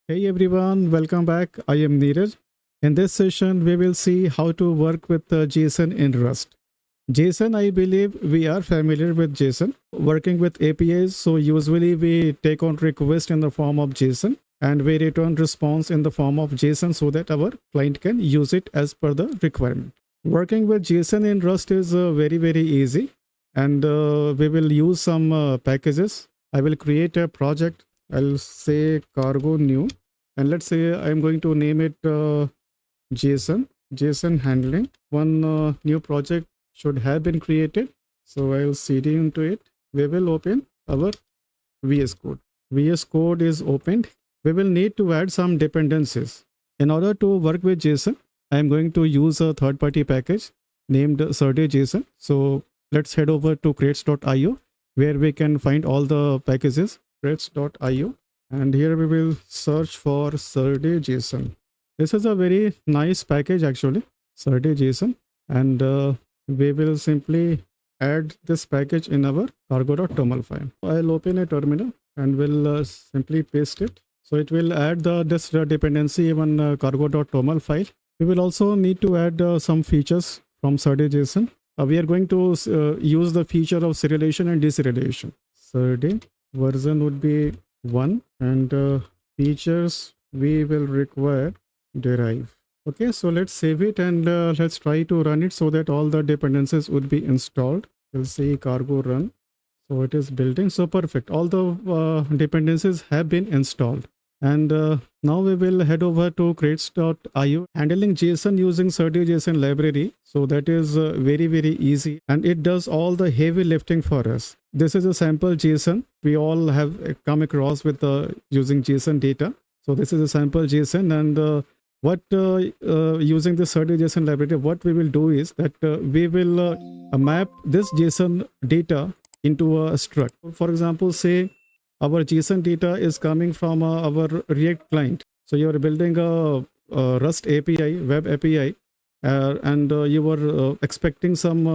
Hey everyone, welcome back. I am Neeraj. In this session, we will see how to work with JSON in Rust. JSON, I believe we are familiar with JSON, working with APIs. So usually we take on request in the form of JSON and we return response in the form of JSON so that our client can use it as per the requirement. Working with JSON in Rust is very easy, and we will use some packages. I will create a project. I'll say cargo new, and let's say I'm going to name it JSON handling. One new project should have been created, so I'll cd into it. We will open our VS Code. VS Code is opened. We will need to add some dependencies. In order to work with JSON, I am going to use a third-party package named JSON. So let's head over to crates.io where we can find all the packages, crates.io. And here we will search for JSON. This is a very nice package actually, JSON. And we will simply add this package in our cargo.toml file. I'll open a terminal and will simply paste it. So it will add this dependency in cargo.toml file. We will also need to add some features from JSON. We are going to use the feature of serialization and deserialization. Version would be 1, and features we will require derive. Okay, so let's save it and let's try to run it so that all the dependencies would be installed. We'll see cargo run. So it is building. So perfect. All the dependencies have been installed. And now we will head over to crates.io, handling JSON using JSON library. So that is very easy, and it does all the heavy lifting for us. This is a sample JSON. We all have come across with using JSON data. So this is a sample JSON, and using this JSON library, what we will do is that we will map this JSON data into a struct. For example, say our JSON data is coming from our React client. So you are building a Rust API, web API, and you were expecting some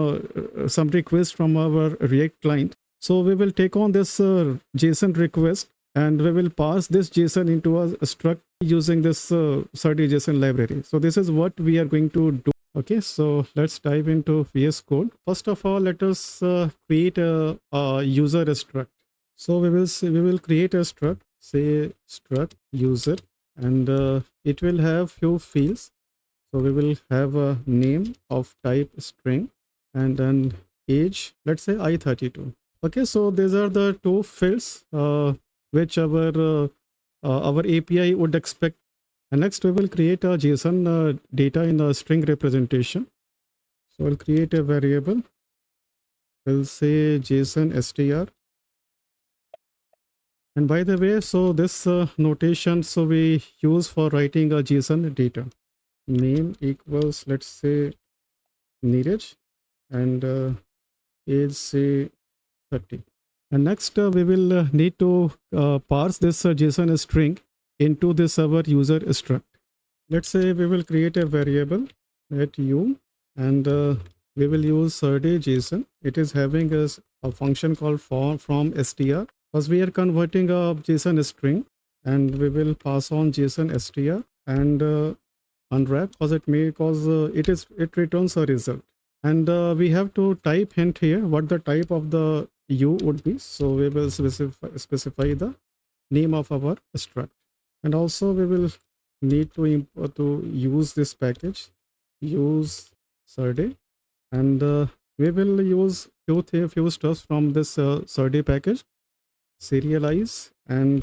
request from our React client. So we will take on this JSON request and we will pass this JSON into a struct using this JSON library. So this is what we are going to do. Okay, so let's dive into VS Code. First of all, let us create a user struct. So we will create a struct, say struct user, and it will have few fields. So we will have a name of type string and then age, let's say I32. Okay, so these are the two fields which our API would expect. And next we will create a JSON data in a string representation. So we'll create a variable. We'll say JSON str. And by the way, so this notation, so we use for writing a JSON data. Name equals, let's say, Neeraj, and age say 30. And next we will need to parse this JSON string into this our user struct. Let's say we will create a variable at u, and we will use JSON. It is having a function called from str. Because we are converting a JSON string, and we will pass on JSON str and unwrap because it returns a result, and we have to type hint here what the type of the u would be. So we will specify the name of our struct, and also we will need to import to use this package use Serde, and we will use few stuff from this Serde package, serialize and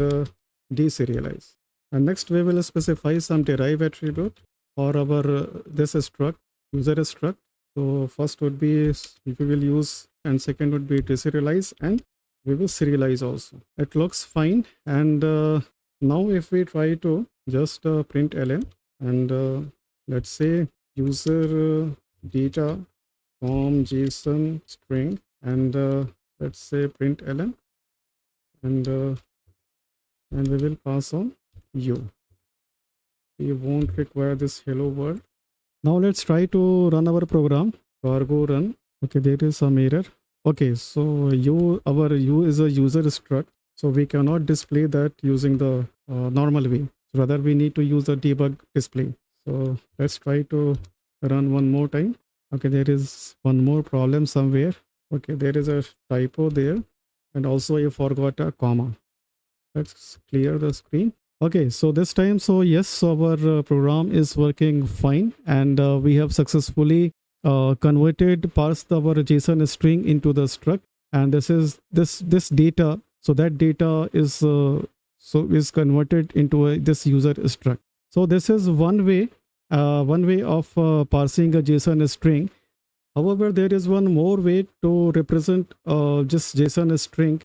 deserialize. And next we will specify some derive attribute for our this struct, user struct. So first would be we will use, and second would be deserialize, and we will serialize also. It looks fine. And now if we try to just print ln, and let's say user data from JSON string, and let's say print ln, and we will pass on u. We won't require this hello world. Now let's try to run our program. Cargo run. Okay, there is some error. Okay, so our u is a user struct, so we cannot display that using the normal way. Rather, we need to use the debug display. So let's try to run one more time. Okay, there is one more problem somewhere. Okay, there is a typo there, and also I forgot a comma. Let's clear the screen. Okay, so this time, so yes, our program is working fine, and we have successfully converted, parsed our JSON string into the struct, and this data. So that data is converted into this user struct. So this is one way of parsing a JSON string. However, there is one more way to represent just JSON string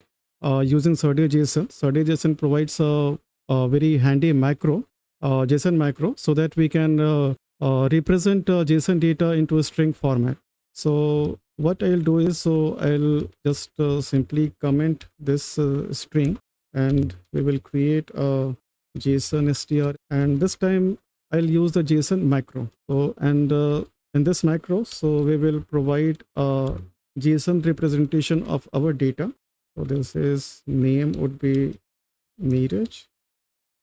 using JSON. JSON provides a very handy macro, JSON macro, so that we can represent JSON data into a string format. So what I'll do is, so I'll just simply comment this string, and we will create a JSON str, and this time I'll use the JSON macro. So, and in this macro, so we will provide a JSON representation of our data. So this is name would be Neeraj,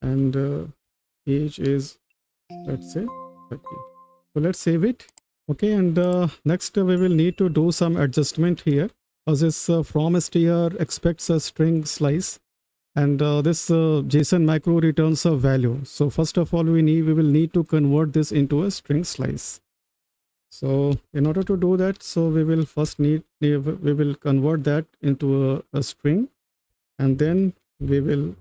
and age is, let's say, 30. So let's save it. Okay, and next we will need to do some adjustment here, as this from str expects a string slice, and this JSON macro returns a value. So first of all, we will need to convert this into a string slice. So in order to do that, so we will first we will convert that into a string, and then we will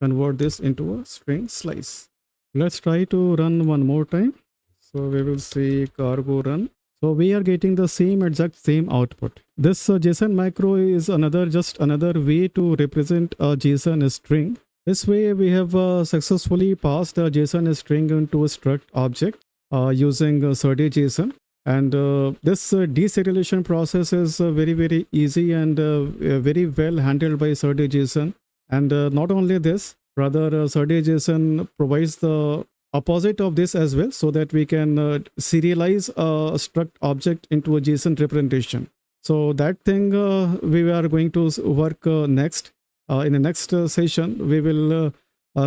convert this into a string slice. Let's try to run one more time. So we will see cargo run. So we are getting the exact same output. This JSON macro is just another way to represent a JSON string. This way we have successfully passed a JSON string into a struct object using JSON. And this deserialization process is very easy and very well handled by JSON. And not only this, rather JSON provides the opposite of this as well, so that we can serialize a struct object into a JSON representation. So that thing we are going to work next. In the next session, we will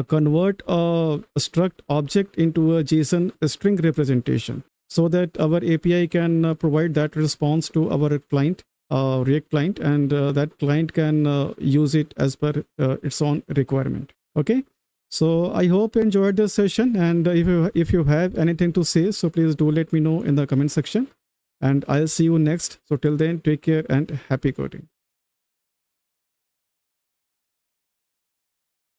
convert a struct object into a JSON string representation, so that our API can provide that response to our client, React client, and that client can use it as per its own requirement. Okay. So I hope you enjoyed this session, and if you have anything to say, so please do let me know in the comment section, and I'll see you next. So till then, take care and happy coding.